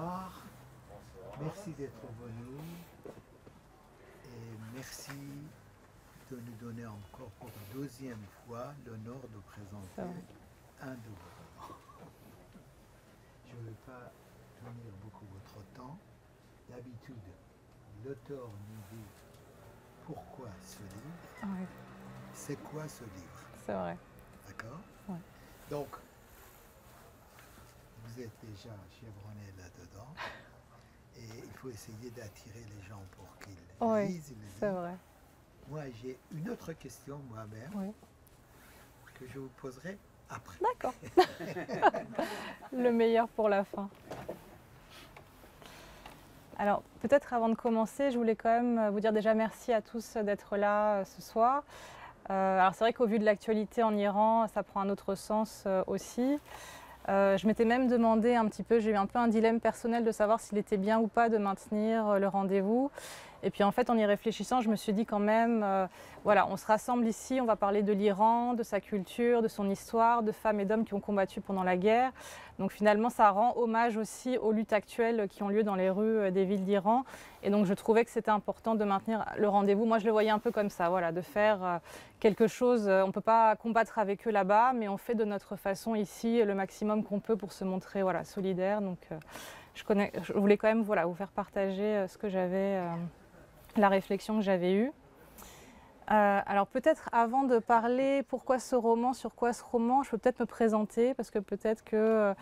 bonsoir. Merci d'être venu et merci de nous donner encore pour la deuxième fois l'honneur de présenter un de vos romans. Je ne vais pas tenir beaucoup votre temps. D'habitude, l'auteur nous dit pourquoi ce livre, c'est quoi ce livre. C'est vrai. D'accord? Ouais. Donc, vous êtes déjà chevronné là-dedans et il faut essayer d'attirer les gens pour qu'ils lisent. C'est vrai. Moi, j'ai une autre question moi-même que je vous poserai après. D'accord. Le meilleur pour la fin. Alors, peut-être avant de commencer, je voulais quand même vous dire déjà merci à tous d'être là ce soir. Alors, c'est vrai qu'au vu de l'actualité en Iran, ça prend un autre sens aussi. Je m'étais même demandé un petit peu, j'ai eu un peu un dilemme personnel de savoir s'il était bien ou pas de maintenir le rendez-vous. Et puis en fait, en y réfléchissant, je me suis dit quand même, voilà, on se rassemble ici, on va parler de l'Iran, de sa culture, de son histoire, de femmes et d'hommes qui ont combattu pendant la guerre. Donc finalement, ça rend hommage aussi aux luttes actuelles qui ont lieu dans les rues des villes d'Iran. Et donc je trouvais que c'était important de maintenir le rendez-vous. Moi, je le voyais un peu comme ça, voilà, de faire quelque chose. On ne peut pas combattre avec eux là-bas, mais on fait de notre façon ici le maximum qu'on peut pour se montrer voilà, solidaire. Donc je voulais quand même voilà, vous faire partager ce que j'avais... la réflexion que j'avais eue. Alors peut-être avant de parler pourquoi ce roman, sur quoi ce roman, je peux peut-être me présenter parce que peut-être que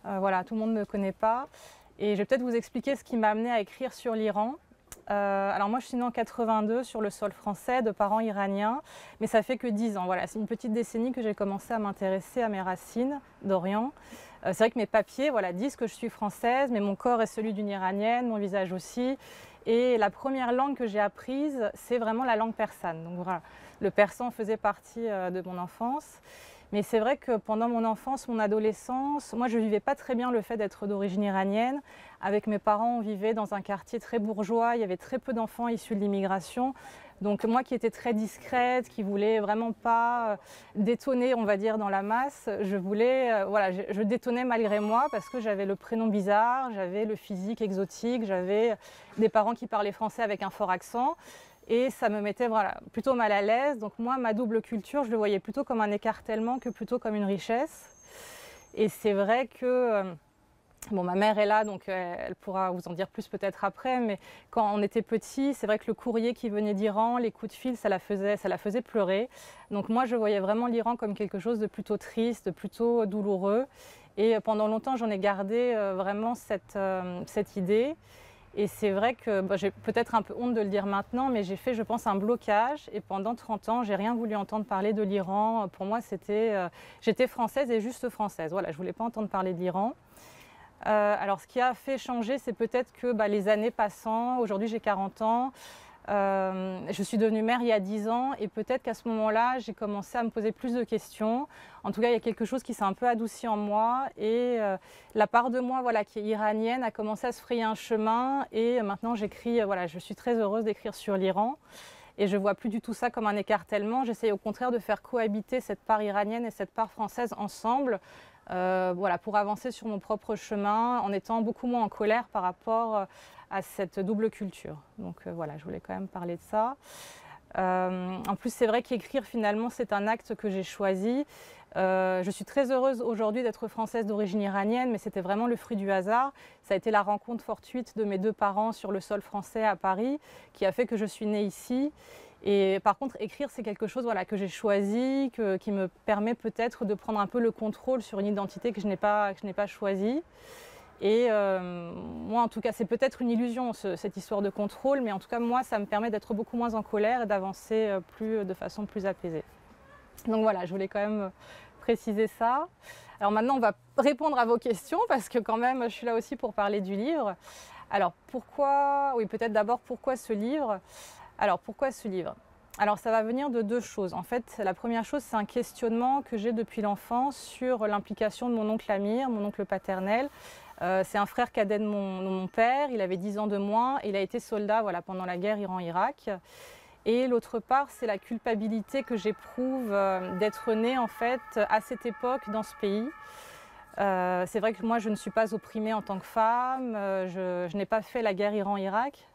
voilà, tout le monde ne me connaît pas. Et je vais peut-être vous expliquer ce qui m'a amené à écrire sur l'Iran. Alors moi je suis née en 82 sur le sol français de parents iraniens, mais ça fait que 10 ans. Voilà, c'est une petite décennie que j'ai commencé à m'intéresser à mes racines d'Orient. C'est vrai que mes papiers voilà, disent que je suis française, mais mon corps est celui d'une Iranienne, mon visage aussi. Et la première langue que j'ai apprise, c'est vraiment la langue persane. Donc voilà, le persan faisait partie de mon enfance. Mais c'est vrai que pendant mon enfance, mon adolescence, moi je ne vivais pas très bien le fait d'être d'origine iranienne. Avec mes parents, on vivait dans un quartier très bourgeois, il y avait très peu d'enfants issus de l'immigration. Donc moi qui étais très discrète, qui voulais vraiment pas détonner, on va dire, dans la masse, je voulais, voilà, je détonnais malgré moi parce que j'avais le prénom bizarre, j'avais le physique exotique, j'avais des parents qui parlaient français avec un fort accent. Et ça me mettait voilà, plutôt mal à l'aise. Donc moi, ma double culture, je le voyais plutôt comme un écartèlement que plutôt comme une richesse. Et c'est vrai que... Bon, ma mère est là, donc elle pourra vous en dire plus peut-être après, mais quand on était petit, c'est vrai que le courrier qui venait d'Iran, les coups de fil, ça la faisait pleurer. Donc moi, je voyais vraiment l'Iran comme quelque chose de plutôt triste, de plutôt douloureux. Et pendant longtemps, j'en ai gardé vraiment cette idée. Et c'est vrai que j'ai peut-être un peu honte de le dire maintenant, mais j'ai fait, je pense, un blocage. Et pendant 30 ans, j'ai rien voulu entendre parler de l'Iran. Pour moi, j'étais française et juste française. Voilà, je voulais pas entendre parler de l'Iran. Alors, ce qui a fait changer, c'est peut-être que les années passant, aujourd'hui j'ai 40 ans, je suis devenue mère il y a 10 ans et peut-être qu'à ce moment-là, j'ai commencé à me poser plus de questions. En tout cas, il y a quelque chose qui s'est un peu adouci en moi et la part de moi voilà, qui est iranienne a commencé à se frayer un chemin et maintenant j'écris, voilà, je suis très heureuse d'écrire sur l'Iran. Et je ne vois plus du tout ça comme un écartèlement. J'essaie au contraire de faire cohabiter cette part iranienne et cette part française ensemble. Voilà, pour avancer sur mon propre chemin en étant beaucoup moins en colère par rapport à cette double culture. Donc voilà, je voulais quand même parler de ça. En plus, c'est vrai qu'écrire finalement, c'est un acte que j'ai choisi. Je suis très heureuse aujourd'hui d'être française d'origine iranienne, mais c'était vraiment le fruit du hasard. Ça a été la rencontre fortuite de mes deux parents sur le sol français à Paris qui a fait que je suis née ici. Et par contre, écrire, c'est quelque chose voilà, que j'ai choisi, qui me permet peut-être de prendre un peu le contrôle sur une identité que je n'ai pas choisie. Et moi, en tout cas, c'est peut-être une illusion, cette histoire de contrôle, mais en tout cas, moi, ça me permet d'être beaucoup moins en colère et d'avancer de façon plus apaisée. Donc voilà, je voulais quand même préciser ça. Alors maintenant, on va répondre à vos questions, parce que quand même, je suis là aussi pour parler du livre. Alors pourquoi, oui, peut-être d'abord, pourquoi ce livre ? Alors, pourquoi ce livre ? Alors, ça va venir de deux choses. En fait, la première chose, c'est un questionnement que j'ai depuis l'enfance sur l'implication de mon oncle Amir, mon oncle paternel. C'est un frère cadet de mon père, il avait 10 ans de moins, et il a été soldat voilà, pendant la guerre Iran-Irak. Et l'autre part, c'est la culpabilité que j'éprouve d'être née en fait à cette époque dans ce pays. C'est vrai que moi, je ne suis pas opprimée en tant que femme. Je n'ai pas fait la guerre Iran-Irak.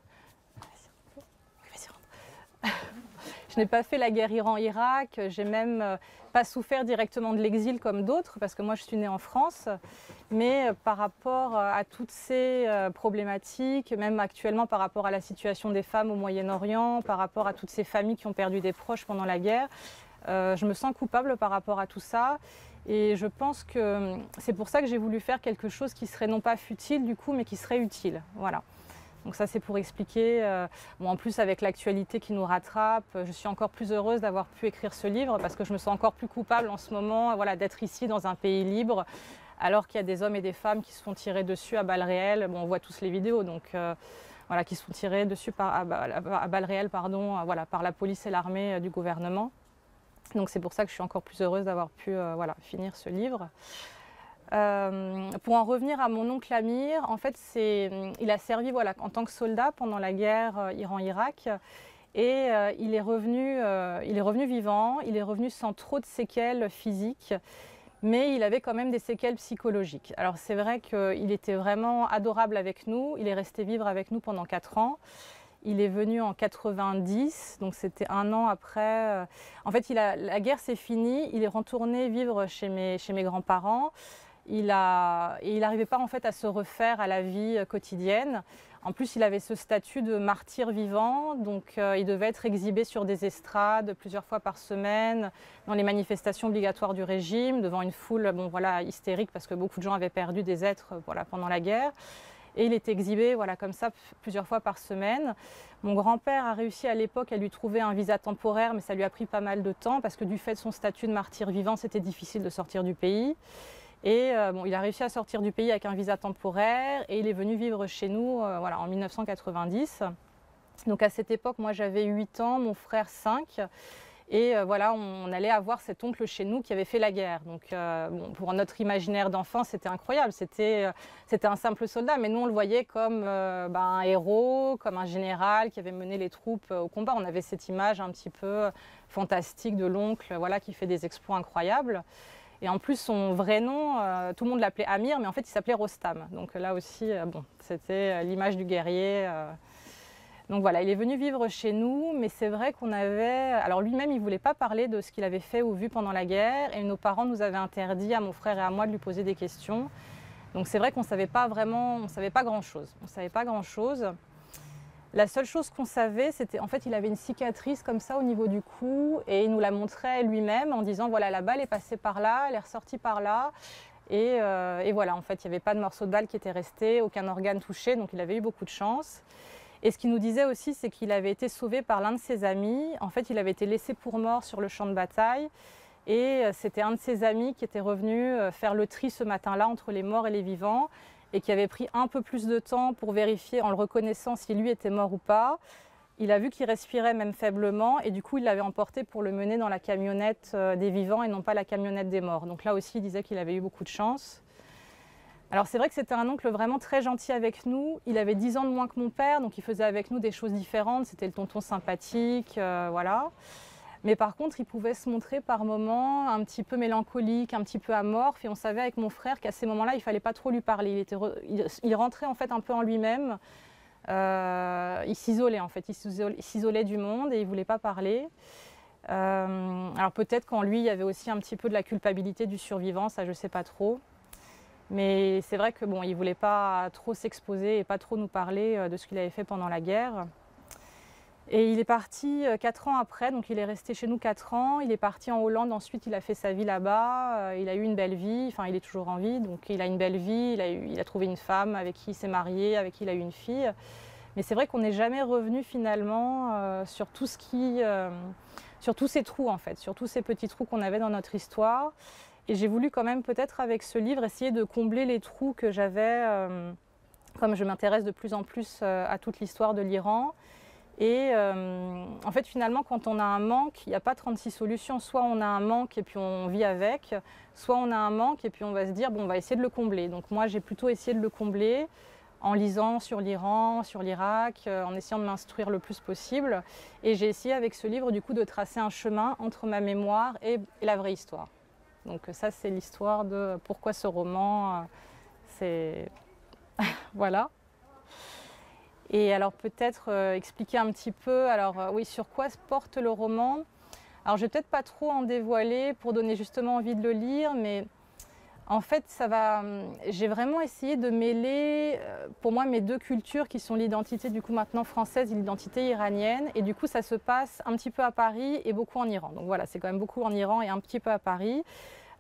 Je n'ai pas fait la guerre Iran-Irak. J'ai même pas souffert directement de l'exil comme d'autres, parce que moi, je suis née en France. Mais par rapport à toutes ces problématiques, même actuellement par rapport à la situation des femmes au Moyen-Orient, par rapport à toutes ces familles qui ont perdu des proches pendant la guerre, je me sens coupable par rapport à tout ça. Et je pense que c'est pour ça que j'ai voulu faire quelque chose qui serait non pas futile du coup, mais qui serait utile. Voilà. Donc ça, c'est pour expliquer. Bon, en plus, avec l'actualité qui nous rattrape, je suis encore plus heureuse d'avoir pu écrire ce livre parce que je me sens encore plus coupable en ce moment, voilà, d'être ici dans un pays libre, alors qu'il y a des hommes et des femmes qui se font tirer dessus à balles réelles. Bon, on voit tous les vidéos, donc voilà, qui se font tirer dessus à balles réelles, pardon, voilà, par la police et l'armée du gouvernement. Donc c'est pour ça que je suis encore plus heureuse d'avoir pu voilà, finir ce livre. Pour en revenir à mon oncle Amir, en fait, il a servi voilà, en tant que soldat pendant la guerre Iran-Irak et il est revenu vivant, il est revenu sans trop de séquelles physiques, mais il avait quand même des séquelles psychologiques. Alors c'est vrai qu'il était vraiment adorable avec nous, il est resté vivre avec nous pendant 4 ans. Il est venu en 90, donc c'était 1 an après. En fait, la guerre s'est finie, il est retourné vivre chez mes grands-parents. Il n'arrivait pas en fait à se refaire à la vie quotidienne. En plus, il avait ce statut de martyr vivant, donc il devait être exhibé sur des estrades plusieurs fois par semaine, dans les manifestations obligatoires du régime, devant une foule bon, voilà, hystérique parce que beaucoup de gens avaient perdu des êtres voilà, pendant la guerre. Et il est exhibé voilà, comme ça plusieurs fois par semaine. Mon grand-père a réussi à l'époque à lui trouver un visa temporaire, mais ça lui a pris pas mal de temps parce que du fait de son statut de martyr vivant, c'était difficile de sortir du pays. Et bon, il a réussi à sortir du pays avec un visa temporaire et il est venu vivre chez nous voilà, en 1990. Donc à cette époque, moi j'avais 8 ans, mon frère 5. Et voilà, on allait avoir cet oncle chez nous qui avait fait la guerre. Donc bon, pour notre imaginaire d'enfant, c'était incroyable. C'était un simple soldat, mais nous on le voyait comme un héros, comme un général qui avait mené les troupes au combat. On avait cette image un petit peu fantastique de l'oncle voilà, qui fait des exploits incroyables. Et en plus, son vrai nom, tout le monde l'appelait Amir, mais en fait, il s'appelait Rostam. Donc là aussi, bon, c'était l'image du guerrier. Donc voilà, il est venu vivre chez nous, mais c'est vrai qu'on avait... Alors lui-même, il ne voulait pas parler de ce qu'il avait fait ou vu pendant la guerre, et nos parents nous avaient interdit, à mon frère et à moi, de lui poser des questions. Donc c'est vrai qu'on ne savait pas vraiment, on ne savait pas grand-chose. On ne savait pas grand-chose. La seule chose qu'on savait, c'était en fait, il avait une cicatrice comme ça au niveau du cou, et il nous la montrait lui-même en disant, voilà, la balle est passée par là, elle est ressortie par là. Et voilà, en fait, il n'y avait pas de morceau de balle qui était resté, aucun organe touché, donc il avait eu beaucoup de chance. Et ce qu'il nous disait aussi, c'est qu'il avait été sauvé par l'un de ses amis. En fait, il avait été laissé pour mort sur le champ de bataille. Et c'était un de ses amis qui était revenu faire le tri ce matin-là entre les morts et les vivants et qui avait pris un peu plus de temps pour vérifier en le reconnaissant si lui était mort ou pas. Il a vu qu'il respirait même faiblement et du coup, il l'avait emporté pour le mener dans la camionnette des vivants et non pas la camionnette des morts. Donc là aussi, il disait qu'il avait eu beaucoup de chance. Alors c'est vrai que c'était un oncle vraiment très gentil avec nous. Il avait 10 ans de moins que mon père, donc il faisait avec nous des choses différentes. C'était le tonton sympathique, voilà. Mais par contre, il pouvait se montrer par moments un petit peu mélancolique, un petit peu amorphe. Et on savait avec mon frère qu'à ces moments-là, il ne fallait pas trop lui parler. Il rentrait en fait un peu en lui-même. Il s'isolait en fait. Il s'isolait du monde et il ne voulait pas parler. Alors peut-être qu'en lui, il y avait aussi un petit peu de la culpabilité du survivant, ça je ne sais pas trop. Mais c'est vrai que bon, il ne voulait pas trop s'exposer et pas trop nous parler de ce qu'il avait fait pendant la guerre. Et il est parti 4 ans après, donc il est resté chez nous 4 ans. Il est parti en Hollande, ensuite il a fait sa vie là-bas. Il a eu une belle vie, enfin il est toujours en vie, donc il a une belle vie. Il a trouvé une femme avec qui il s'est marié, avec qui il a eu une fille. Mais c'est vrai qu'on n'est jamais revenu finalement sur tout ce qui, sur tous ces trous en fait, sur tous ces petits trous qu'on avait dans notre histoire. Et j'ai voulu quand même peut-être avec ce livre essayer de combler les trous que j'avais, comme je m'intéresse de plus en plus à toute l'histoire de l'Iran. Et en fait finalement quand on a un manque, il n'y a pas 36 solutions. Soit on a un manque et puis on vit avec, soit on a un manque et puis on va se dire bon, on va essayer de le combler. Donc moi j'ai plutôt essayé de le combler en lisant sur l'Iran, sur l'Irak, en essayant de m'instruire le plus possible. Et j'ai essayé avec ce livre du coup de tracer un chemin entre ma mémoire et la vraie histoire. Donc ça, c'est l'histoire de pourquoi ce roman, c'est... voilà. Et alors peut-être expliquer un petit peu, alors oui, sur quoi se porte le roman. Alors je vais peut-être pas trop en dévoiler pour donner justement envie de le lire, mais en fait, j'ai vraiment essayé de mêler, pour moi, mes deux cultures qui sont l'identité du coup maintenant française et l'identité iranienne. Et du coup, ça se passe un petit peu à Paris et beaucoup en Iran. Donc voilà, c'est quand même beaucoup en Iran et un petit peu à Paris.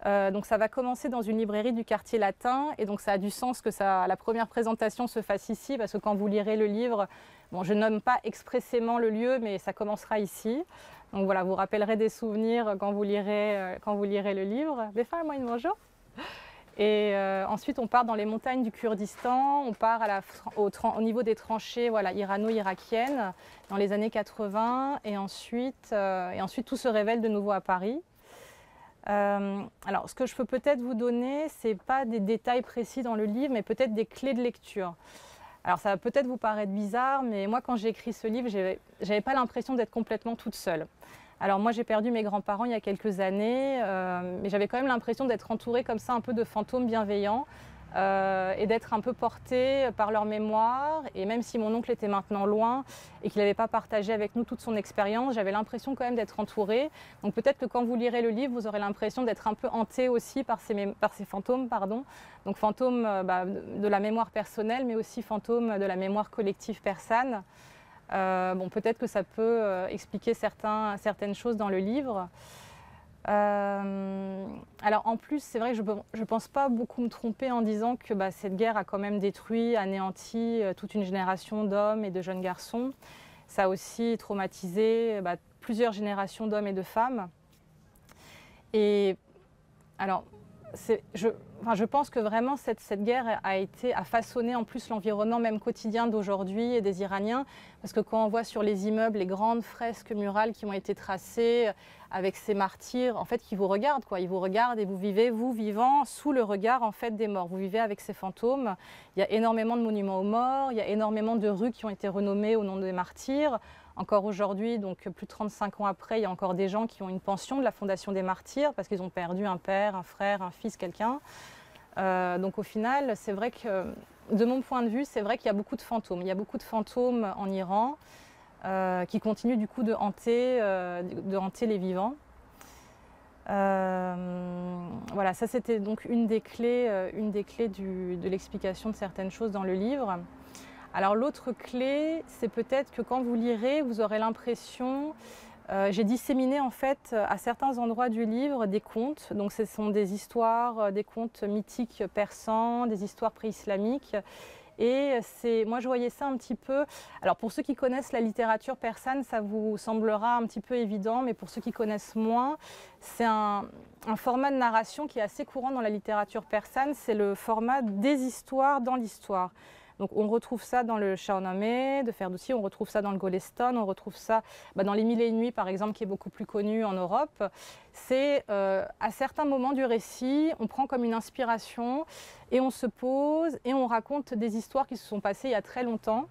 Donc ça va commencer dans une librairie du quartier latin. Et donc ça a du sens que la première présentation se fasse ici, parce que quand vous lirez le livre, bon, je nomme pas expressément le lieu, mais ça commencera ici. Donc voilà, vous rappellerez des souvenirs quand vous lirez le livre. Befar, bonjour. Et ensuite, on part dans les montagnes du Kurdistan, on part au niveau des tranchées voilà, irano-irakiennes dans les années 80, et ensuite, tout se révèle de nouveau à Paris. Alors, ce que je peux peut-être vous donner, ce n'est pas des détails précis dans le livre, mais peut-être des clés de lecture. Alors, ça va peut-être vous paraître bizarre, mais moi, quand j'ai écrit ce livre, je n'avais pas l'impression d'être complètement toute seule. Alors moi j'ai perdu mes grands-parents il y a quelques années, mais j'avais quand même l'impression d'être entourée comme ça un peu de fantômes bienveillants et d'être un peu portée par leur mémoire. Et même si mon oncle était maintenant loin et qu'il n'avait pas partagé avec nous toute son expérience, j'avais l'impression quand même d'être entourée. Donc peut-être que quand vous lirez le livre, vous aurez l'impression d'être un peu hantée aussi par ces fantômes. Donc fantômes de la mémoire personnelle, mais aussi fantômes de la mémoire collective persane. Bon, peut-être que ça peut expliquer certaines choses dans le livre. Alors en plus, c'est vrai que je ne pense pas beaucoup me tromper en disant que cette guerre a quand même détruit, anéanti toute une génération d'hommes et de jeunes garçons. Ça a aussi traumatisé plusieurs générations d'hommes et de femmes. Et alors, je pense que vraiment cette guerre a façonné en plus l'environnement même quotidien d'aujourd'hui et des Iraniens, parce que quand on voit sur les immeubles les grandes fresques murales qui ont été tracées avec ces martyrs, en fait, qui vous regardent, quoi. Ils vous regardent et vous vivez, vous vivant, sous le regard en fait des morts. Vous vivez avec ces fantômes. Il y a énormément de monuments aux morts, il y a énormément de rues qui ont été renommées au nom des martyrs. Encore aujourd'hui, donc plus de 35 ans après, il y a encore des gens qui ont une pension de la Fondation des Martyrs parce qu'ils ont perdu un père, un frère, un fils, quelqu'un. Donc au final, c'est vrai que, de mon point de vue, c'est vrai qu'il y a beaucoup de fantômes. Il y a beaucoup de fantômes en Iran qui continuent du coup de hanter les vivants. Voilà, ça c'était donc une des clés de l'explication de certaines choses dans le livre. Alors l'autre clé, c'est peut-être que quand vous lirez, vous aurez l'impression... j'ai disséminé en fait à certains endroits du livre des contes. Donc ce sont des histoires, des contes mythiques persans, des histoires pré-islamiques. Et moi je voyais ça un petit peu... Alors pour ceux qui connaissent la littérature persane, ça vous semblera un petit peu évident, mais pour ceux qui connaissent moins, c'est un format de narration qui est assez courant dans la littérature persane, c'est le format des histoires dans l'histoire. Donc on retrouve ça dans le Shahnameh de Ferdowsi, on retrouve ça dans le Golestan, on retrouve ça dans les Mille et une nuits par exemple, qui est beaucoup plus connu en Europe. C'est à certains moments du récit, on prend comme une inspiration et on se pose et on raconte des histoires qui se sont passées il y a très longtemps.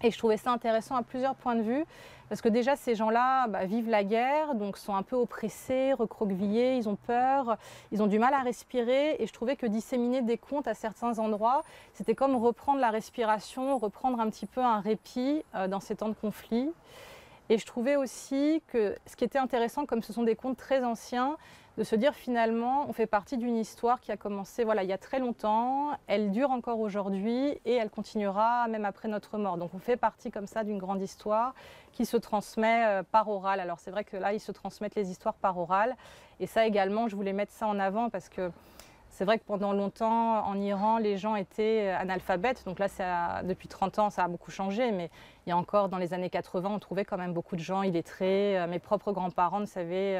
Et je trouvais ça intéressant à plusieurs points de vue, parce que déjà ces gens-là vivent la guerre, donc sont un peu oppressés, recroquevillés, ils ont peur, ils ont du mal à respirer, et je trouvais que disséminer des contes à certains endroits, c'était comme reprendre la respiration, reprendre un petit peu un répit dans ces temps de conflit. Et je trouvais aussi que ce qui était intéressant, comme ce sont des contes très anciens, de se dire finalement, on fait partie d'une histoire qui a commencé il y a très longtemps, elle dure encore aujourd'hui et elle continuera même après notre mort. Donc on fait partie comme ça d'une grande histoire qui se transmet par oral. Alors c'est vrai que là, ils se transmettent les histoires par oral. Et ça également, je voulais mettre ça en avant parce que c'est vrai que pendant longtemps, en Iran, les gens étaient analphabètes. Donc là, depuis 30 ans, ça a beaucoup changé. Mais il y a encore, dans les années 80, on trouvait quand même beaucoup de gens illettrés. Mes propres grands-parents ne savaient,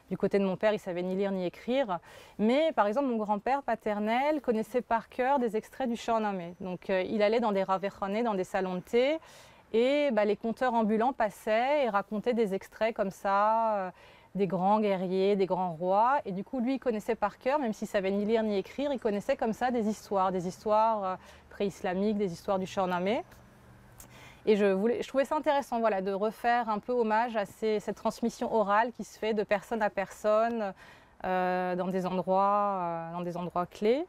du côté de mon père, ils ne savaient ni lire ni écrire. Mais par exemple, mon grand-père paternel connaissait par cœur des extraits du Shahnameh. Donc il allait dans des ravechanés, dans des salons de thé. Et les conteurs ambulants passaient et racontaient des extraits comme ça, des grands guerriers, des grands rois. Et du coup, lui, il connaissait par cœur, même s'il ne savait ni lire ni écrire, il connaissait comme ça des histoires pré-islamiques, des histoires du Shahnameh. Et je trouvais ça intéressant de refaire un peu hommage à cette transmission orale qui se fait de personne à personne, dans des endroits clés.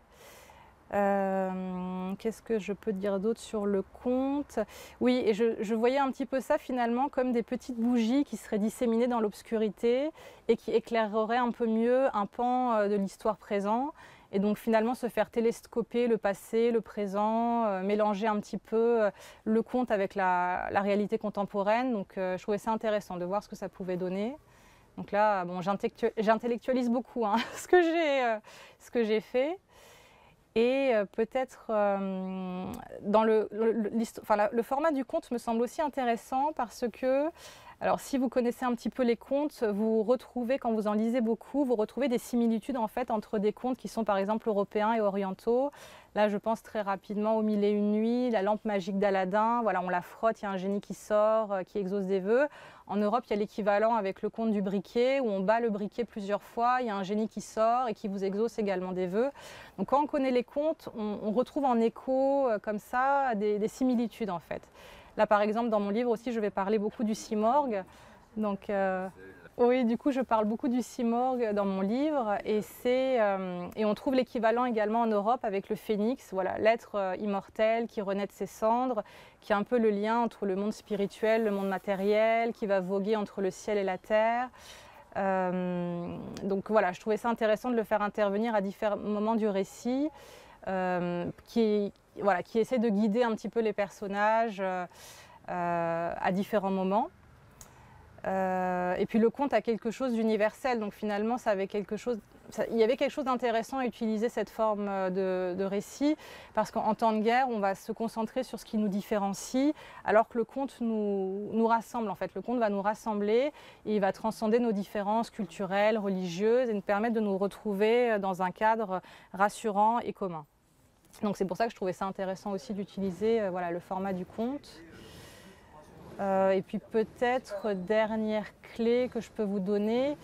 Qu'est-ce que je peux dire d'autre sur le conte? Oui, et je voyais un petit peu ça finalement comme des petites bougies qui seraient disséminées dans l'obscurité et qui éclaireraient un peu mieux un pan de l'histoire présent. Et donc finalement se faire télescoper le passé, le présent, mélanger un petit peu le conte avec la réalité contemporaine. Donc je trouvais ça intéressant de voir ce que ça pouvait donner. Donc là, bon, j'intellectualise beaucoup hein, ce que j'ai fait. Et peut-être dans le format du conte me semble aussi intéressant parce que, alors si vous connaissez un petit peu les contes, vous retrouvez, quand vous en lisez beaucoup, vous retrouvez des similitudes en fait entre des contes qui sont par exemple européens et orientaux. Là, je pense très rapidement aux Mille et une nuits, la lampe magique d'Aladin. Voilà, on la frotte, il y a un génie qui sort, qui exauce des vœux. En Europe, il y a l'équivalent avec le conte du briquet, où on bat le briquet plusieurs fois, il y a un génie qui sort et qui vous exauce également des vœux. Donc quand on connaît les contes, on retrouve en écho, comme ça, des similitudes en fait. Là, par exemple, dans mon livre aussi, je vais parler beaucoup du simorgue. Donc, oui, du coup, je parle beaucoup du simorgue dans mon livre et on trouve l'équivalent également en Europe avec le phénix, voilà, l'être immortel qui renaît de ses cendres, qui a un peu le lien entre le monde spirituel, le monde matériel, qui va voguer entre le ciel et la terre. Donc voilà, je trouvais ça intéressant de le faire intervenir à différents moments du récit, qui essaie de guider un petit peu les personnages à différents moments. Et puis le conte a quelque chose d'universel, donc finalement il y avait quelque chose d'intéressant à utiliser cette forme de récit, parce qu'en temps de guerre, on va se concentrer sur ce qui nous différencie, alors que le conte nous rassemble en fait. Le conte va nous rassembler et il va transcender nos différences culturelles, religieuses et nous permettre de nous retrouver dans un cadre rassurant et commun. Donc c'est pour ça que je trouvais ça intéressant aussi d'utiliser voilà, le format du conte. Et puis peut-être dernière clé que je peux vous donner.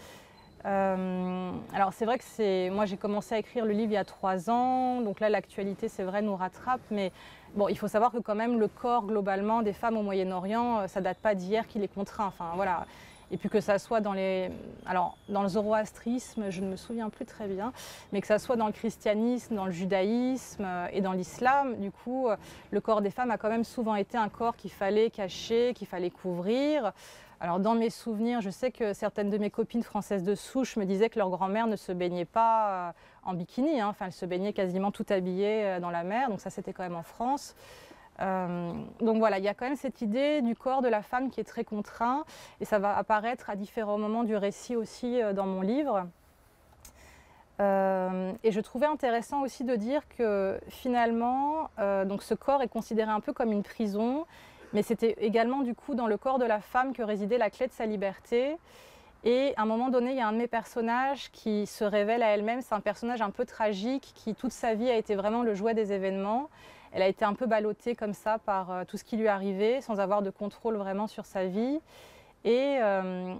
Alors c'est vrai que moi j'ai commencé à écrire le livre il y a 3 ans, donc là l'actualité c'est vrai nous rattrape, mais bon, il faut savoir que quand même le corps globalement des femmes au Moyen-Orient, ça date pas d'hier qu'il est contraint. Enfin voilà. Et puis que ça soit dans le zoroastrisme, je ne me souviens plus très bien, mais que ça soit dans le christianisme, dans le judaïsme et dans l'islam, du coup, le corps des femmes a quand même souvent été un corps qu'il fallait cacher, qu'il fallait couvrir. Alors dans mes souvenirs, je sais que certaines de mes copines françaises de souche me disaient que leur grand-mère ne se baignait pas en bikini, hein. Enfin, elle se baignait quasiment tout habillée dans la mer, donc ça c'était quand même en France. Donc voilà, il y a quand même cette idée du corps de la femme qui est très contraint et ça va apparaître à différents moments du récit aussi dans mon livre. Et je trouvais intéressant aussi de dire que finalement, donc ce corps est considéré un peu comme une prison, mais c'était également du coup dans le corps de la femme que résidait la clé de sa liberté. Et à un moment donné, il y a un de mes personnages qui se révèle à elle-même. C'est un personnage un peu tragique qui toute sa vie a été vraiment le jouet des événements. Elle a été un peu ballottée comme ça par tout ce qui lui arrivait, sans avoir de contrôle vraiment sur sa vie. Et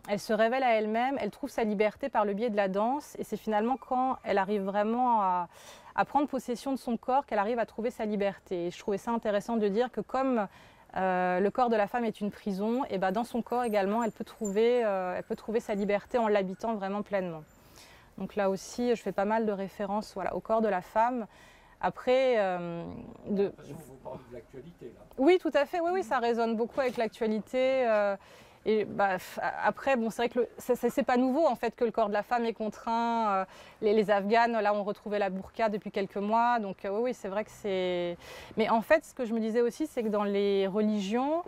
elle se révèle à elle-même, elle trouve sa liberté par le biais de la danse. Et c'est finalement quand elle arrive vraiment à prendre possession de son corps qu'elle arrive à trouver sa liberté. Et je trouvais ça intéressant de dire que comme le corps de la femme est une prison, et ben dans son corps également, elle peut trouver sa liberté en l'habitant vraiment pleinement. Donc là aussi, je fais pas mal de références voilà, au corps de la femme. Après, j'ai l'impression que vous parlez de l'actualité là. Oui, tout à fait. Oui, ça résonne beaucoup avec l'actualité. Et bah, après, bon, c'est vrai que c'est pas nouveau en fait que le corps de la femme est contraint. Les Afghanes, là, ont retrouvé la burqa depuis quelques mois. Donc oui, c'est vrai que c'est. Mais en fait, ce que je me disais aussi, c'est que dans les religions,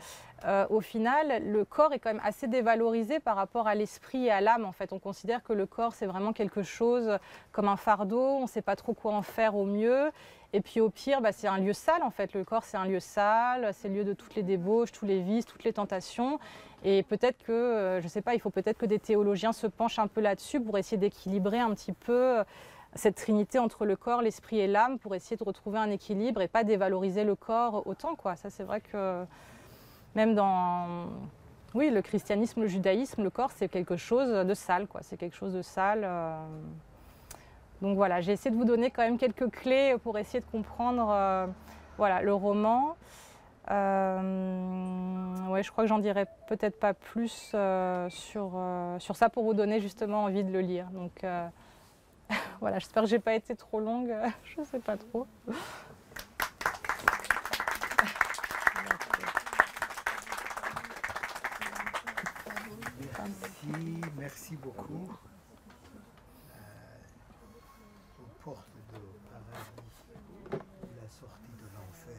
au final, le corps est quand même assez dévalorisé par rapport à l'esprit et à l'âme. En fait, on considère que le corps, c'est vraiment quelque chose comme un fardeau. On ne sait pas trop quoi en faire au mieux. Et puis au pire, bah, c'est un lieu sale en fait. Le corps, c'est un lieu sale, c'est le lieu de toutes les débauches, tous les vices, toutes les tentations. Et peut-être que, je ne sais pas, il faut peut-être que des théologiens se penchent un peu là-dessus pour essayer d'équilibrer un petit peu cette trinité entre le corps, l'esprit et l'âme, pour essayer de retrouver un équilibre et pas dévaloriser le corps autant, quoi. Ça, c'est vrai que même dans oui, le christianisme, le judaïsme, le corps, c'est quelque chose de sale, quoi. C'est quelque chose de sale. Donc voilà, j'ai essayé de vous donner quand même quelques clés pour essayer de comprendre voilà, le roman. Ouais, je crois que j'en dirai peut-être pas plus sur ça pour vous donner justement envie de le lire. Donc Voilà, j'espère que j'ai pas été trop longue, je sais pas trop. Merci beaucoup. Aux portes du paradis, la sortie de l'enfer.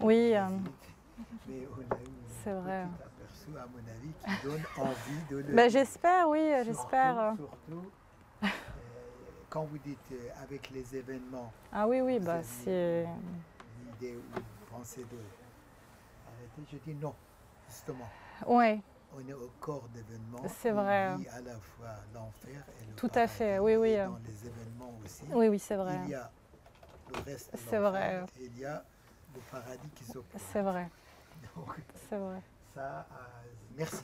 Oui, mais on a eu c'est vrai. un petit aperçu, à mon avis, qui donne envie de le Ben, j'espère, oui, j'espère. Surtout, quand vous dites avec les événements, Ah oui, oui, vous bah aviez c'est... une idée ou une pensée de arrêter. Je dis non, justement. Ouais, On est au corps d'événements. c'est vrai. On vit à la fois l'enfer et le Tout paradis. à fait, oui, oui. Et dans les événements aussi, Oui, oui, c'est vrai. il y a le reste de C'est l'enfer vrai. et il y a le paradis qui s'oppose. C'est vrai, Donc, c'est vrai. ça, merci.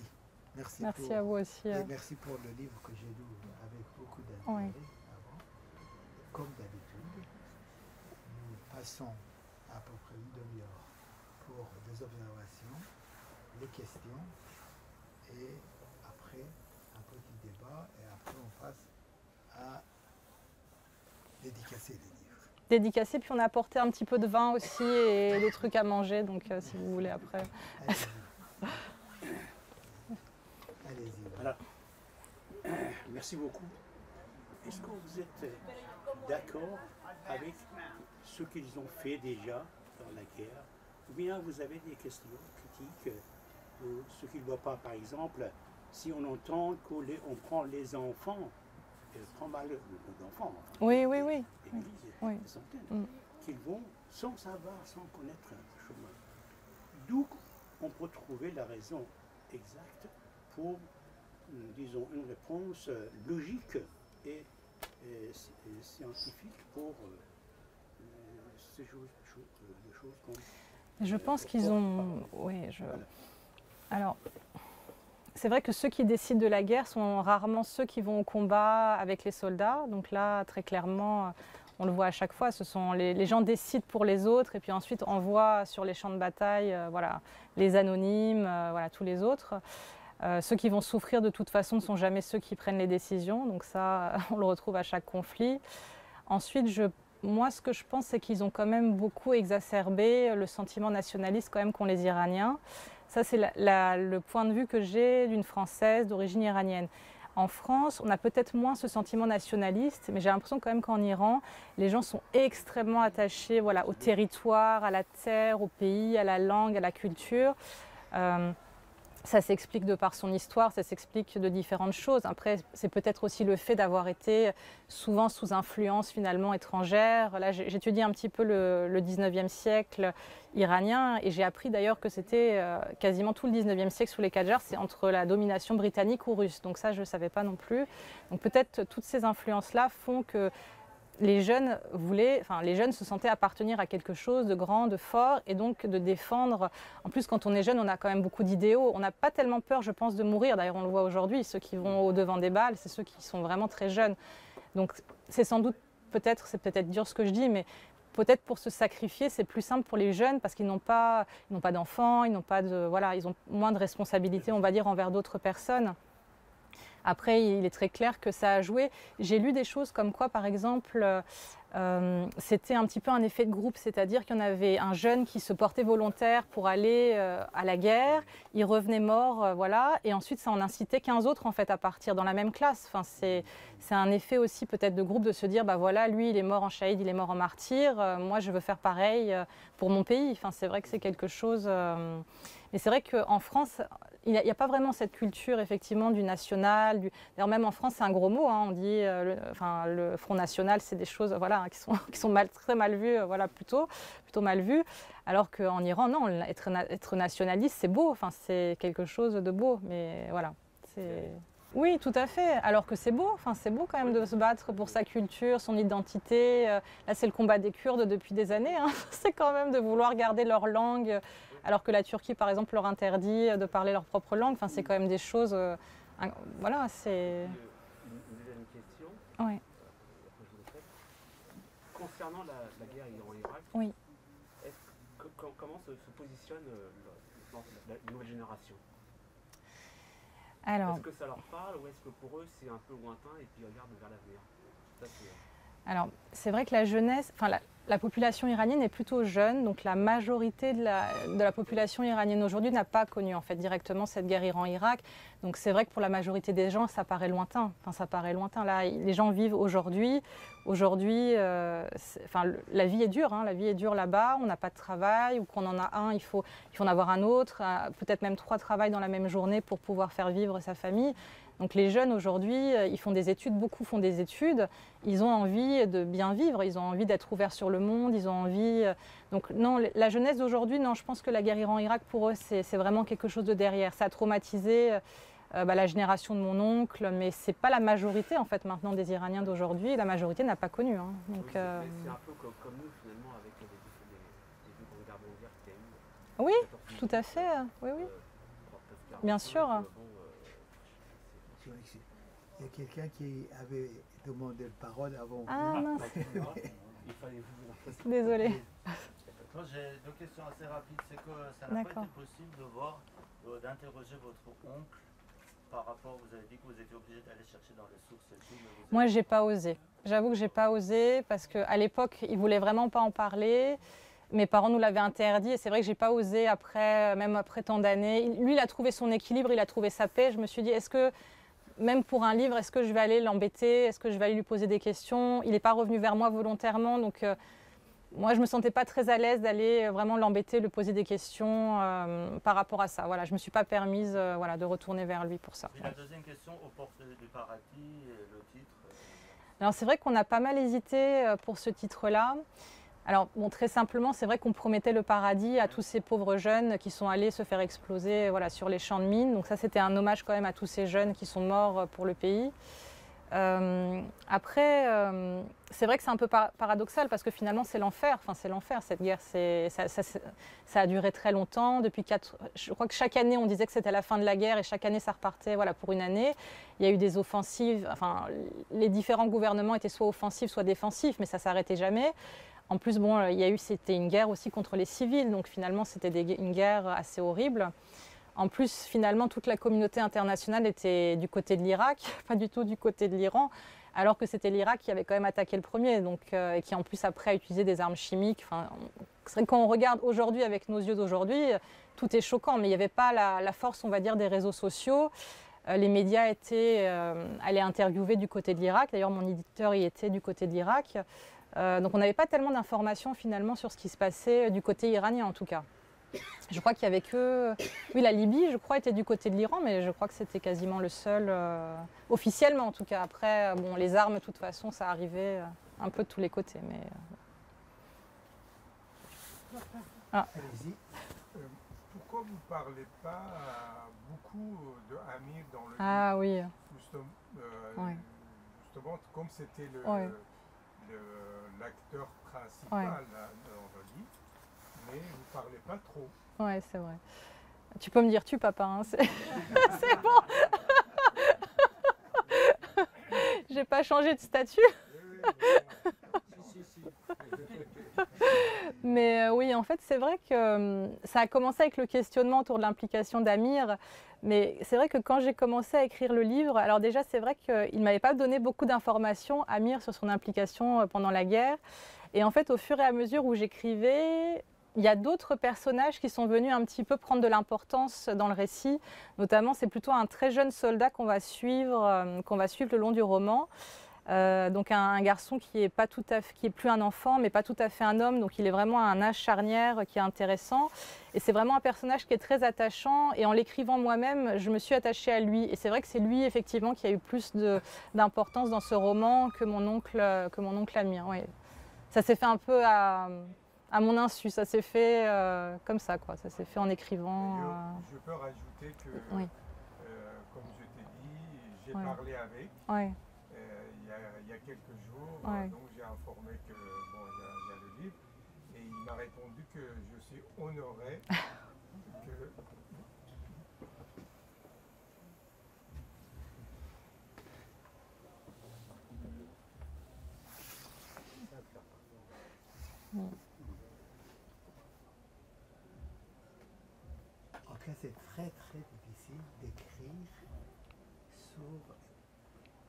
Merci Merci à vous aussi. et merci pour le livre que j'ai lu avec beaucoup d'intérêt Oui. avant. Comme d'habitude, nous passons à peu près une demi-heure pour des observations, des questions et après un petit débat et après on passe à dédicacer les livres. Dédicacé, puis on a apporté un petit peu de vin aussi et des trucs à manger, donc si vous voulez après. Allez-y. Allez-y. Voilà. Merci beaucoup. Est-ce que vous êtes d'accord avec ce qu'ils ont fait déjà dans la guerre? Ou bien vous avez des questions critiques ce qu'ils ne voient pas? Par exemple, si on entend qu'on prend les enfants, prend mal d'enfants, enfin, Oui, oui, oui. des milliers, Oui. des centaines, Mm. qu'ils vont sans savoir, sans connaître le chemin. D'où on peut trouver la raison exacte pour, disons, une réponse logique et scientifique pour ces choses comme... Je pense qu'ils ont... Oui, Voilà. Alors, c'est vrai que ceux qui décident de la guerre sont rarement ceux qui vont au combat avec les soldats. Donc là, très clairement, on le voit à chaque fois, ce sont les gens décident pour les autres et puis ensuite envoient sur les champs de bataille voilà, les anonymes, voilà, tous les autres. Ceux qui vont souffrir de toute façon ne sont jamais ceux qui prennent les décisions. Donc ça, on le retrouve à chaque conflit. Ensuite, moi, ce que je pense, c'est qu'ils ont quand même beaucoup exacerbé le sentiment nationaliste quand même qu'ont les Iraniens. Ça, c'est le point de vue que j'ai d'une Française d'origine iranienne. En France, on a peut-être moins ce sentiment nationaliste, mais j'ai l'impression quand même qu'en Iran, les gens sont extrêmement attachés voilà, au territoire, à la terre, au pays, à la langue, à la culture. Ça s'explique de par son histoire, ça s'explique de différentes choses. Après, c'est peut-être aussi le fait d'avoir été souvent sous influence finalement étrangère. Là, j'étudie un petit peu le 19e siècle iranien et j'ai appris d'ailleurs que c'était quasiment tout le 19e siècle sous les Qadjars, c'est entre la domination britannique ou russe. Donc ça, je ne savais pas non plus. Donc peut-être toutes ces influences-là font que les jeunes les jeunes se sentaient appartenir à quelque chose de grand, de fort, et donc de défendre. En plus, quand on est jeune, on a quand même beaucoup d'idéaux. On n'a pas tellement peur, je pense, de mourir. D'ailleurs, on le voit aujourd'hui. Ceux qui vont au devant des balles, c'est ceux qui sont vraiment très jeunes. Donc, c'est sans doute, c'est peut-être dur ce que je dis, mais peut-être pour se sacrifier, c'est plus simple pour les jeunes parce qu'ils n'ont pas d'enfants, ils ont moins de responsabilités, on va dire, envers d'autres personnes. Après, il est très clair que ça a joué. J'ai lu des choses comme quoi, par exemple, c'était un petit peu un effet de groupe, c'est-à-dire qu'il y en avait un jeune qui se portait volontaire pour aller à la guerre, il revenait mort, voilà, et ensuite ça en incitait 15 autres en fait à partir dans la même classe. Enfin, c'est un effet aussi peut-être de groupe de se dire, bah voilà, lui il est mort en shahid, il est mort en martyr, moi je veux faire pareil pour mon pays. Enfin, c'est vrai que c'est quelque chose... Mais c'est vrai qu'en France, il n'y a pas vraiment cette culture effectivement du national. D'ailleurs, même en France, c'est un gros mot. Hein, on dit le Front National, c'est des choses voilà, qui sont très mal vues, voilà, plutôt mal vues. Alors qu'en Iran, non, être nationaliste, c'est beau. Enfin, c'est quelque chose de beau. Mais voilà, oui, tout à fait. Alors que c'est beau. Enfin, c'est beau quand même de se battre pour sa culture, son identité. Là, c'est le combat des Kurdes depuis des années. Hein. C'est quand même de vouloir garder leur langue. Alors que la Turquie, par exemple, leur interdit de parler leur propre langue. Enfin, c'est quand même des choses... voilà, c'est... Une deuxième question. Oui. Concernant la guerre Iran-Irak, Oui. comment se positionne la nouvelle génération? Alors, est-ce que ça leur parle ou est-ce que pour eux c'est un peu lointain et puis ils regardent vers l'avenir? Ça, c'est- Alors, c'est vrai que la jeunesse, enfin la population iranienne est plutôt jeune, donc la majorité de la population iranienne aujourd'hui n'a pas connu en fait directement cette guerre Iran-Irak. Donc c'est vrai que pour la majorité des gens, ça paraît lointain. Enfin, ça paraît lointain. Là, les gens vivent aujourd'hui. Aujourd'hui, la vie est dure. Hein, la vie est dure là-bas. On n'a pas de travail, ou qu'on en a un, il faut en avoir un autre. Peut-être même 3 travails dans la même journée pour pouvoir faire vivre sa famille. Donc les jeunes aujourd'hui, ils font des études, beaucoup font des études, ils ont envie de bien vivre, ils ont envie d'être ouverts sur le monde, ils ont envie... Donc non, la jeunesse d'aujourd'hui, non, je pense que la guerre Iran-Irak, pour eux, c'est vraiment quelque chose de derrière. Ça a traumatisé la génération de mon oncle, mais c'est pas la majorité en fait maintenant des Iraniens d'aujourd'hui, la majorité n'a pas connu. Hein. Donc, c'est un peu comme nous finalement avec les deux grandes guerres mondiales qu'il y a eu. Oui, 14, tout à fait, oui, oui. 39, Bien sûr. C'est vrai que il y a quelqu'un qui avait demandé la parole avant. Ah mince, il fallait vous... désolée. Moi, j'ai 2 questions assez rapides. C'est que ça n'a pas D'accord. été possible de voir, d'interroger votre oncle par rapport, vous avez dit que vous étiez obligé d'aller chercher dans les sources et tout. Mais Moi, j'ai pas osé. J'avoue que j'ai pas osé parce qu'à l'époque, ils voulaient vraiment pas en parler. Mes parents nous l'avaient interdit et c'est vrai que j'ai pas osé après, même après tant d'années. Lui, il a trouvé son équilibre, il a trouvé sa paix. Je me suis dit, est-ce que, même pour un livre, est-ce que je vais aller l'embêter? Est-ce que je vais aller lui poser des questions? Il n'est pas revenu vers moi volontairement, donc moi, je ne me sentais pas très à l'aise d'aller vraiment l'embêter, lui poser des questions par rapport à ça. Voilà, je ne me suis pas permise de retourner vers lui pour ça. Et la deuxième question, au portrait du paradis, le titre. Alors c'est vrai qu'on a pas mal hésité pour ce titre-là. Alors bon, très simplement, c'est vrai qu'on promettait le paradis à tous ces pauvres jeunes qui sont allés se faire exploser sur les champs de mines. Donc ça, c'était un hommage quand même à tous ces jeunes qui sont morts pour le pays. Après, c'est vrai que c'est un peu paradoxal parce que finalement c'est l'enfer. Enfin, c'est l'enfer cette guerre. Ça a duré très longtemps. Je crois que chaque année on disait que c'était la fin de la guerre et chaque année ça repartait pour une année. Il y a eu des offensives. Enfin, les différents gouvernements étaient soit offensifs, soit défensifs, mais ça s'arrêtait jamais. En plus, bon, c'était une guerre aussi contre les civils, donc finalement c'était une guerre assez horrible. En plus, finalement, toute la communauté internationale était du côté de l'Irak, pas du tout du côté de l'Iran, alors que c'était l'Irak qui avait quand même attaqué le premier, et qui en plus après a utilisé des armes chimiques. Enfin, c'est vrai que quand on regarde aujourd'hui avec nos yeux d'aujourd'hui, tout est choquant, mais il n'y avait pas la force, on va dire, des réseaux sociaux. Les médias allaient interviewer du côté de l'Irak. D'ailleurs, mon éditeur y était du côté de l'Irak. Donc on n'avait pas tellement d'informations finalement sur ce qui se passait du côté iranien en tout cas. Je crois qu'il y avait que... Oui, la Libye, je crois, était du côté de l'Iran, mais je crois que c'était quasiment le seul, officiellement en tout cas. Après, bon, les armes, de toute façon, ça arrivait un peu de tous les côtés. Mais... Allez-y. Pourquoi vous ne parlez pas beaucoup de Amir dans le Ah livre? oui. Ouais. Justement, comme c'était l'acteur principal Ouais. dans le livre, mais vous ne parlez pas trop. Ouais, c'est vrai. Tu peux me dire tu, papa, hein, c'est c'est bon. J'ai pas changé de statut. Mais oui, en fait, c'est vrai que ça a commencé avec le questionnement autour de l'implication d'Amir. Mais c'est vrai que quand j'ai commencé à écrire le livre, alors déjà, c'est vrai qu'il ne m'avait pas donné beaucoup d'informations, Amir, sur son implication pendant la guerre. Et en fait, au fur et à mesure où j'écrivais, il y a d'autres personnages qui sont venus un petit peu prendre de l'importance dans le récit. Notamment, c'est plutôt un très jeune soldat qu'on va suivre le long du roman. Donc un garçon qui est pas tout à fait, qui est plus un enfant, mais pas tout à fait un homme. Donc il est vraiment à un âge charnière qui est intéressant. Et c'est vraiment un personnage qui est très attachant. Et en l'écrivant moi-même, je me suis attachée à lui. Et c'est vrai que c'est lui effectivement qui a eu plus d'importance dans ce roman que mon oncle Amir. Oui. Ça s'est fait un peu à mon insu, ça s'est fait comme ça, quoi. Ça s'est fait en écrivant. Je peux rajouter que, Oui. comme je t'ai dit, j'ai Ouais. parlé avec Ouais. il y a quelques jours, Ouais. donc j'ai informé que bon, il y a le livre, et il m'a répondu que je suis honoré que En tout cas, c'est très difficile d'écrire sur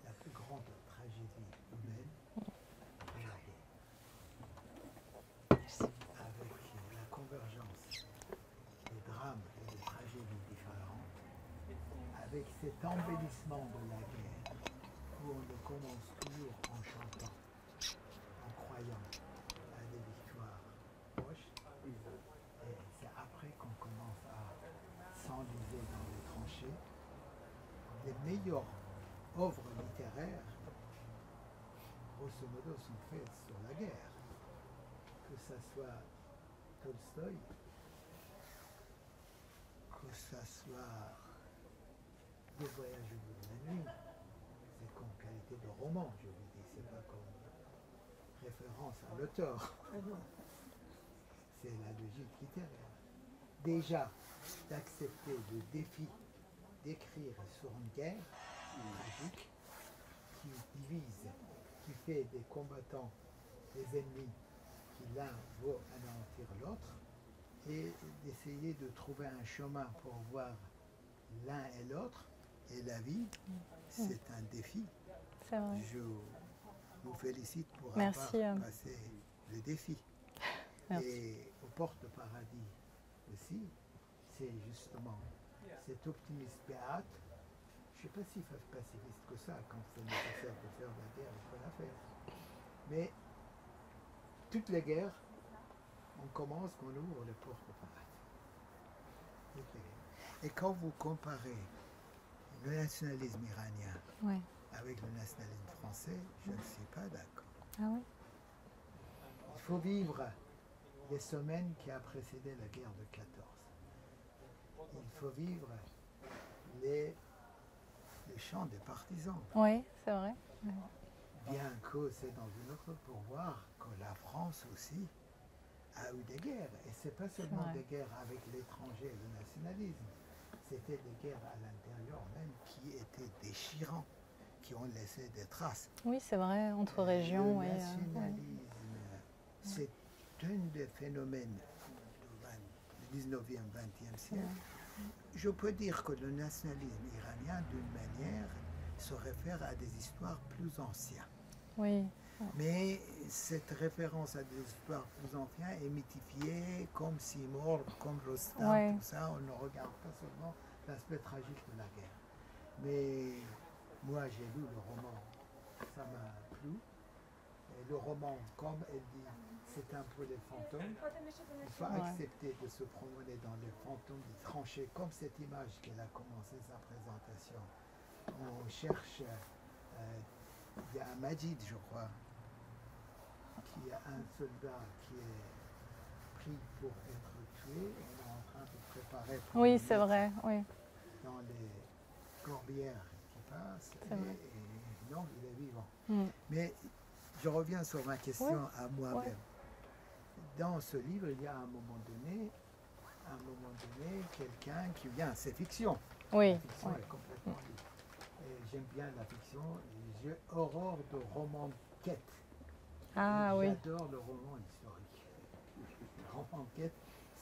la plus grande tragédie humaine de la guerre. Avec la convergence des drames et des tragédies différentes, avec cet embellissement de la guerre, où on le commence toujours en chantant, en croyant à des victoires proches, et c'est après qu'on commence à s'enliser dans les tranchées. Les meilleures œuvres littéraires, grosso modo, sont faites sur la guerre. Que ce soit Tolstoï, que ce soit Le Voyage au bout de la nuit, c'est comme qualité de roman, je vous dis, c'est pas comme référence à l'auteur. C'est la logique littéraire. Déjà, d'accepter le défi d'écrire sur une guerre tragique qui divise, qui fait des combattants, des ennemis, qui l'un veut anéantir l'autre, et d'essayer de trouver un chemin pour voir l'un et l'autre, et la vie, c'est un défi. C'est vrai. Je vous félicite pour Merci, avoir passé le défi. Merci. Et au porte-paradis aussi, c'est justement cet optimisme béate. Je ne sais pas s'il faut être pacifiste que ça, quand c'est nécessaire de faire la guerre, il faut la faire. Mais toutes les guerres, on commence quand on ouvre les porte-paradis. Et quand vous comparez le nationalisme iranien Ouais. avec le nationalisme français, je ne suis pas d'accord. Ah oui. Il faut vivre les semaines qui a précédé la guerre de 14. Il faut vivre les chants des partisans. Oui, c'est vrai. Bien que c'est dans une autre pour voir que la France aussi a eu des guerres. Et ce n'est pas seulement vrai. des guerres avec l'étranger et le nationalisme. C'était des guerres à l'intérieur même qui étaient déchirants, qui ont laissé des traces. Oui, c'est vrai, entre régions. Le Oui, nationalisme, c'est un des phénomènes du 19e, 20e siècle. Je peux dire que le nationalisme iranien, d'une manière, se réfère à des histoires plus anciennes. oui. Mais cette référence à des histoires plus anciennes est mythifiée comme Seymour, comme Rostam, Ouais. tout ça. On ne regarde pas seulement l'aspect tragique de la guerre. Mais moi, j'ai lu le roman, ça m'a plu. Et le roman, comme elle dit, c'est un peu les fantômes. Il faut accepter de se promener dans les fantômes, des tranchées, comme cette image qu'elle a commencé sa présentation. On cherche, il y a un Majid, je crois, qui a un soldat qui est pris pour être tué. On est en train de préparer pour Oui, le c'est mettre vrai. Oui. dans les corbières qui passent. C'est vrai. Et non, il est vivant. Mm. Mais je reviens sur ma question à moi-même. Ouais. Dans ce livre, il y a à un moment donné, quelqu'un qui vient, c'est fiction. Oui. La fiction est complètement libre. Et j'aime bien la fiction. J'ai horreur de romans quête. Ah oui. J'adore le roman historique. Le roman quête,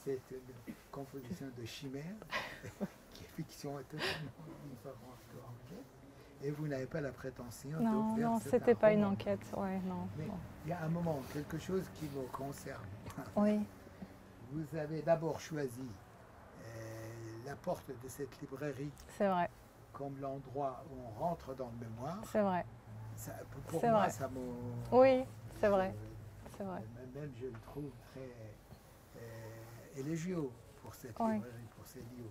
c'est une composition de chimère, qui est fiction et totalement différente de enquête. Et vous n'avez pas la prétention Non, de faire. non, c'est c'était un pas une roman. enquête. Ouais, non. Mais Bon. il y a un moment, quelque chose qui me concerne. Oui. Vous avez d'abord choisi la porte de cette librairie C'est vrai. comme l'endroit où on rentre dans le mémoire. C'est vrai. Ça, pour C'est moi, vrai. ça me... Oui, c'est vrai. C'est vrai. Même je le trouve très élogieux pour cette Oui. librairie, pour ces livres.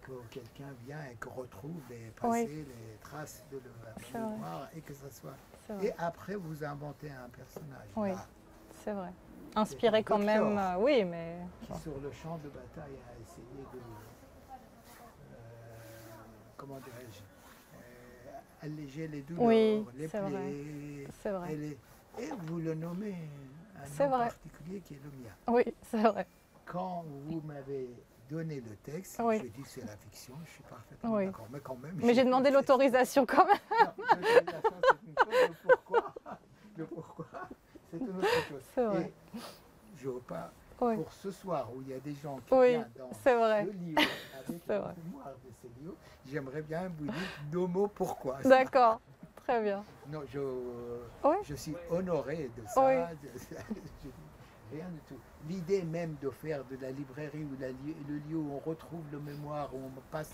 Que quelqu'un vient et que retrouve les passés, Oui. les traces de C'est la vrai. mémoire et que ça soit... C'est vrai. Et après, vous inventez un personnage Oui. là, C'est vrai. Inspiré quand docteur. même. Oui, mais. qui, bon. sur le champ de bataille, a essayé de... comment dirais-je, alléger les douleurs, Oui, les c'est vrai. plaies. C'est vrai. Et vous le nommez un C'est nom vrai. particulier qui est le mien. Oui, c'est vrai. Quand vous m'avez donné le texte, Oui. je dis que c'est la fiction, je suis parfaitement Oui. d'accord. Mais quand même... Mais j'ai demandé l'autorisation quand même. Non, l'autorisation, c'est une chose, le pourquoi, c'est une autre chose. C'est vrai. Et je veux pas... Oui. Pour ce soir où il y a des gens qui Oui, viennent dans c'est vrai. ce livre avec C'est la vrai. mémoire de ces livres, j'aimerais bien vous dire deux mots pourquoi. D'accord. Très bien. Non, Oui. je suis honoré de ça. Oui. Rien du tout. L'idée même de faire de la librairie ou le lieu où on retrouve le mémoire, où on passe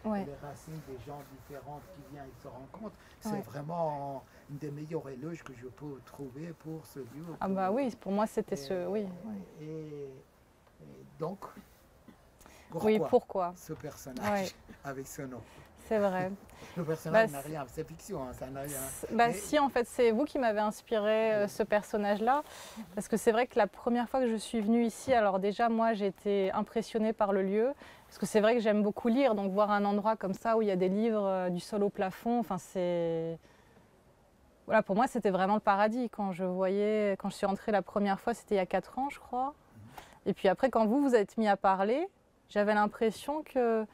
Ouais. les racines des gens différents qui viennent et se rencontrent, c'est Ouais. vraiment une des meilleures éloges que je peux trouver pour ce lieu. Ah bah oui, pour moi c'était Et- ce... Oui, Et donc, pourquoi, oui, pourquoi? ce personnage Ouais. avec ce nom? C'est vrai. Le personnage Bah, n'a rien, c'est fiction, hein, ça n'a rien. Bah Mais- si, en fait, c'est vous qui m'avez inspiré ce personnage-là. Parce que c'est vrai que la première fois que je suis venue ici, alors déjà, moi, j'ai été impressionnée par le lieu. Parce que c'est vrai que j'aime beaucoup lire. Donc voir un endroit comme ça où il y a des livres du sol au plafond, enfin c'est... Voilà, pour moi, c'était vraiment le paradis. Quand je suis rentrée la première fois, c'était il y a 4 ans, je crois. Et puis après, quand vous êtes mis à parler, j'avais l'impression que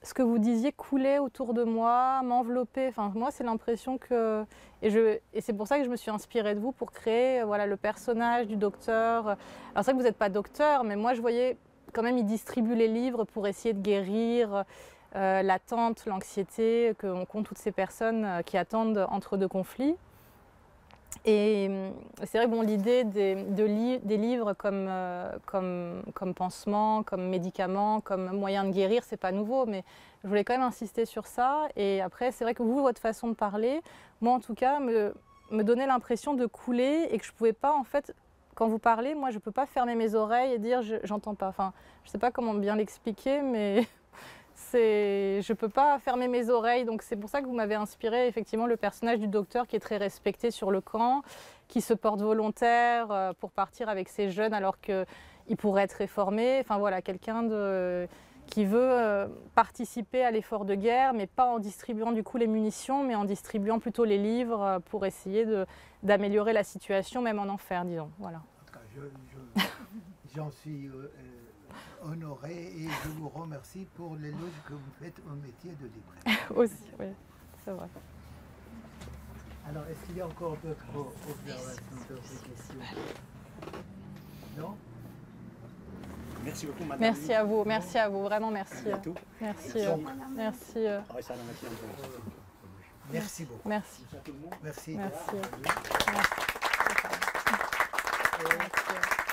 ce que vous disiez coulait autour de moi, m'enveloppait. Enfin, moi, c'est l'impression que... Et c'est pour ça que je me suis inspirée de vous pour créer voilà, le personnage du docteur. Alors c'est vrai que vous n'êtes pas docteur, mais moi, je voyais quand même, il distribue les livres pour essayer de guérir l'attente, l'anxiété qu'ont toutes ces personnes qui attendent entre deux conflits. Et c'est vrai que bon, l'idée des livres comme pansement, comme médicament, comme moyen de guérir, c'est pas nouveau, mais je voulais quand même insister sur ça. Et après, c'est vrai que vous, votre façon de parler, moi en tout cas, me donnait l'impression de couler et que je pouvais pas, en fait, quand vous parlez, moi je peux pas fermer mes oreilles et dire j'entends pas. Enfin, je sais pas comment bien l'expliquer, mais je peux pas fermer mes oreilles, donc c'est pour ça que vous m'avez inspiré effectivement le personnage du docteur qui est très respecté sur le camp, qui se porte volontaire pour partir avec ses jeunes alors qu'il pourrait être réformé. Enfin voilà, quelqu'un qui veut participer à l'effort de guerre, mais pas en distribuant du coup les munitions, mais en distribuant plutôt les livres pour essayer d'améliorer la situation, même en enfer, disons. Voilà. En tout cas, j'en suis honoré et je vous remercie pour l'éloge que vous faites au métier de libraire. Aussi, oui, c'est vrai. Alors, est-ce qu'il y a encore d'autres observations, d'autres questions? Non? Merci beaucoup, madame. Merci à vous, vraiment merci. À bientôt. Merci, Merci. merci, Ah ouais, ça, la matière, Merci beaucoup. merci. à tout le monde. Merci. Merci. d'être venu. Merci. Merci.